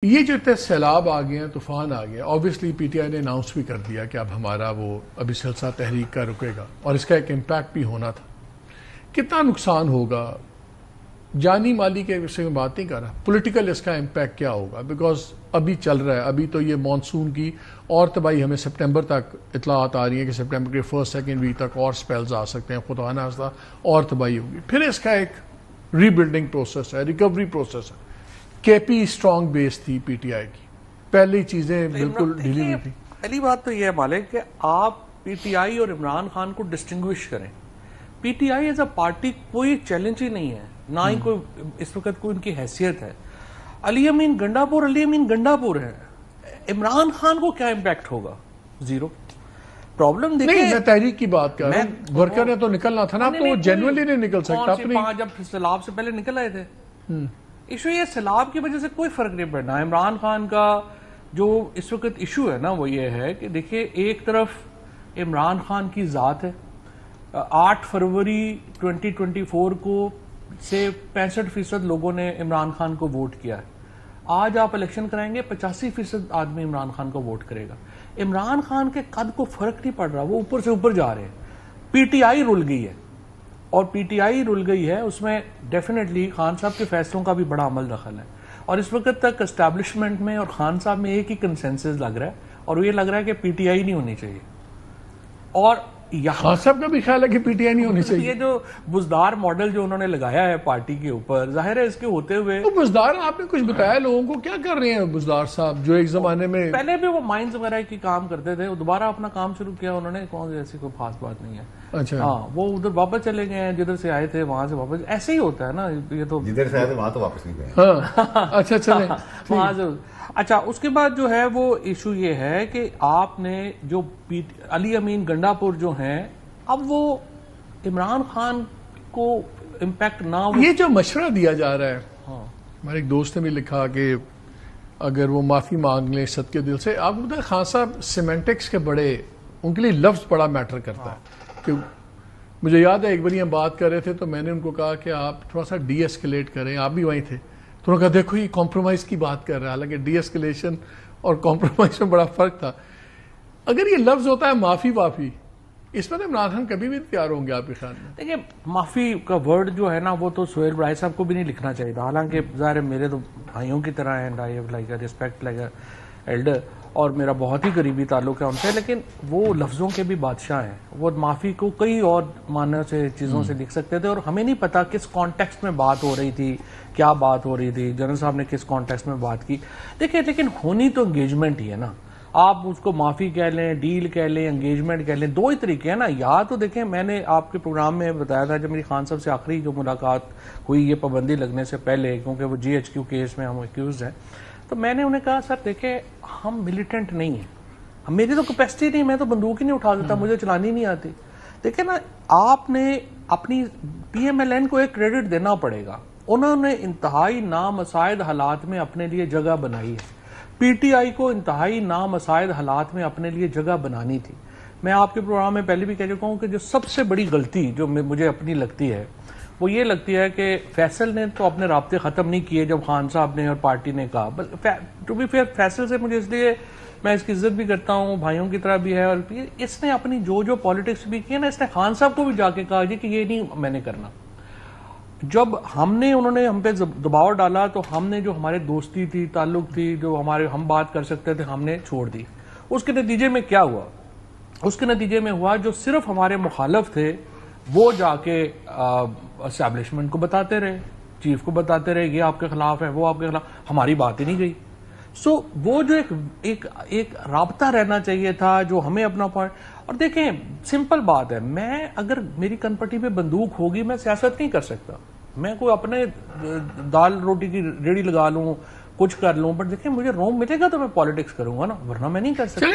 ये जो इतने सैलाब आ गए हैं, तूफान आ गया, ऑब्वियसली पीटीआई ने अनाउंस भी कर दिया कि अब हमारा वो अभी सिलसिला तहरीक का रुकेगा और इसका एक इम्पैक्ट भी होना था। कितना नुकसान होगा, जानी माली के विषय में बात नहीं कर रहा, पॉलिटिकल इसका इम्पैक्ट क्या होगा, बिकॉज अभी चल रहा है। अभी तो ये मानसून की और तबाही हमें सितंबर तक इतलात आ रही है कि सितंबर के फर्स्ट सेकेंड वीक तक और स्पेल्स आ सकते हैं, खुदा ना खास्ता और तबाही होगी। फिर इसका एक रीबिल्डिंग प्रोसेस है, रिकवरी प्रोसेस है। केपी स्ट्रॉन्ग बेस थी पीटीआई की, पहली चीजें बिल्कुल ढीली हुई थी। पहली बात तो यह है मालिक कि आप पीटीआई और इमरान खान को डिस्टिंग्विश करें। पीटीआई एज अ पार्टी कोई चैलेंज ही नहीं है, ना ही कोई इस वक्त कोई उनकी हैसियत है। अली अमीन गंडापुर है। इमरान खान को क्या इम्पैक्ट होगा? जीरो। प्रॉब्लम देखिए, नहीं, मैं तहरीक की बात कर रहा हूं। वर्कर ने तो निकलना था ना, अब तो जेन्युइनली नहीं निकल सकता। जब सैलाब से पहले निकल आए थे। इशू ये सैलाब की वजह से कोई फर्क नहीं पड़ना। इमरान खान का जो इस वक्त इशू है ना, वो ये है कि देखिए, एक तरफ इमरान खान की जात है। 8 फरवरी 2024 को से 65% लोगों ने इमरान खान को वोट किया है। आज आप इलेक्शन कराएंगे, 85% आदमी इमरान खान को वोट करेगा। इमरान खान के कद को फर्क नहीं पड़ रहा, वो ऊपर से ऊपर जा रहे हैं। पीटीआई रुल गई है, और पीटीआई रुल गई है, उसमें डेफिनेटली खान साहब के फैसलों का भी बड़ा अमल दखल है। और इस वक्त तक एस्टैब्लिशमेंट में और खान साहब में एक ही कंसेंसस लग रहा है, और ये लग रहा है कि पीटीआई नहीं होनी चाहिए। और खान साहब का भी ख्याल है कि पीटीआई नहीं होनी चाहिए। ये जो बुजदार मॉडल जो उन्होंने लगाया है पार्टी के ऊपर, जाहिर है इसके होते हुए तो बुजदार, आपने कुछ बताया लोगों को, क्या कर रहे हैं बुजदार साहब, जो एक जमाने में पहले भी वो माइंस वगैरह की काम करते थे, वो दोबारा अपना काम शुरू किया उन्होंने, कौन सी ऐसी कोई खास बात नहीं है। अच्छा, हाँ, वो उधर वापस चले गए हैं, जिधर से आए थे वहां से वापस। ऐसे ही होता है ना, ये तो जिधर से आए थे वहां तो वापस नहीं गए। हाँ, अच्छा चले वहां से। अच्छा, उसके बाद जो है वो इशू ये है कि आपने जो अली अमीन गंडापुर जो हैं, अब वो इमरान खान को इम्पैक्ट ना हो। ये जो मशवरा दिया जा रहा है, हाँ, हमारे एक दोस्त ने भी लिखा कि अगर वो माफी मांग लें सदके दिल से। आपको पता है खान साहब सिमेंटिक्स के बड़े, उनके लिए लफ्ज बड़ा मैटर करता है। कि मुझे याद है एक बार हम बात कर रहे थे तो मैंने उनको कहा कि आप थोड़ा सा डी एस्केलेट करें, आप भी वहीं थे। तो उन्होंने कहा देखो ये कॉम्प्रोमाइज की बात कर रहा है, हालांकि डी एस्केलेशन और कॉम्प्रोमाइज में बड़ा फर्क था। अगर ये लफ्ज होता है माफी वाफी, इसमें तो इमरान खान कभी भी तैयार होंगे आपके ख्याल में? देखिए, माफी का वर्ड जो है ना, वो तो सोहेल बड़ाई साहब को भी नहीं लिखना चाहिए था। हालांकि ज़ाहिर मेरे तो भाइयों की तरह हैं, and I have like a respect like a elder, और मेरा बहुत ही करीबी ताल्लुक है उनसे। लेकिन वो लफ्ज़ों के भी बादशाह हैं। वो माफ़ी को कई और मानने से चीज़ों से लिख सकते थे, और हमें नहीं पता किस कॉन्टेक्स्ट में बात हो रही थी, क्या बात हो रही थी, जनरल साहब ने किस कॉन्टेक्स्ट में बात की। देखिए, लेकिन होनी तो एंगेजमेंट ही है ना। आप उसको माफ़ी कह लें, डील कह लें, एंगेजमेंट कह लें, दो ही तरीके हैं ना। या तो देखें, मैंने आपके प्रोग्राम में बताया था, जब मेरी खान साहब से आखिरी जो मुलाकात हुई ये पाबंदी लगने से पहले, क्योंकि वो GHQ केस में हम एक्यूज हैं, तो मैंने उन्हें कहा, सर देखें, हम मिलिटेंट नहीं हैं, मेरी तो कैपेसिटी नहीं, मैं तो बंदूक ही नहीं उठा देता, मुझे चलानी नहीं आती। देखिए ना, आपने अपनी PMLN को एक क्रेडिट देना पड़ेगा। उन्होंने इंतहाई नामसाइद हालात में अपने लिए जगह बनाई है। पीटीआई को इंतहाई नामसाइद हालात में अपने लिए जगह बनानी थी। मैं आपके प्रोग्राम में पहले भी कह चुका हूं कि जो सबसे बड़ी गलती जो मुझे अपनी लगती है, वो ये लगती है कि फैसल ने तो अपने राब्ते ख़त्म नहीं किए जब खान साहब ने और पार्टी ने कहा। टू बी फेयर, फैसल से मुझे इसलिए मैं इसकी इज्जत भी करता हूँ, भाइयों की तरह भी है, और इसने अपनी जो पॉलिटिक्स भी की है ना, इसने खान साहब को भी जाके कहा जी कि ये नहीं मैंने करना। जब उन्होंने हम पे दबाव डाला, तो हमने जो हमारे दोस्ती थी, ताल्लुक थी, जो हम बात कर सकते थे, हमने छोड़ दी। उसके नतीजे में क्या हुआ? उसके नतीजे में हुआ, जो सिर्फ हमारे मुखालफ थे वो जाके एस्टैब्लिशमेंट को बताते रहे, चीफ को बताते रहे, ये आपके खिलाफ है, वो आपके खिलाफ, हमारी बात ही नहीं गई। वो जो एक राब्ता रहना चाहिए था, जो हमें अपना पॉइंट। और देखें, सिंपल बात है, मैं अगर मेरी कनपट्टी पे बंदूक होगी, मैं सियासत नहीं कर सकता। मैं कोई अपने दाल रोटी की रेडी लगा लूं, कुछ कर लूं, बट देखिए, मुझे रोम मिलेगा तो मैं पॉलिटिक्स करूंगा ना, वरना मैं नहीं कर सकता।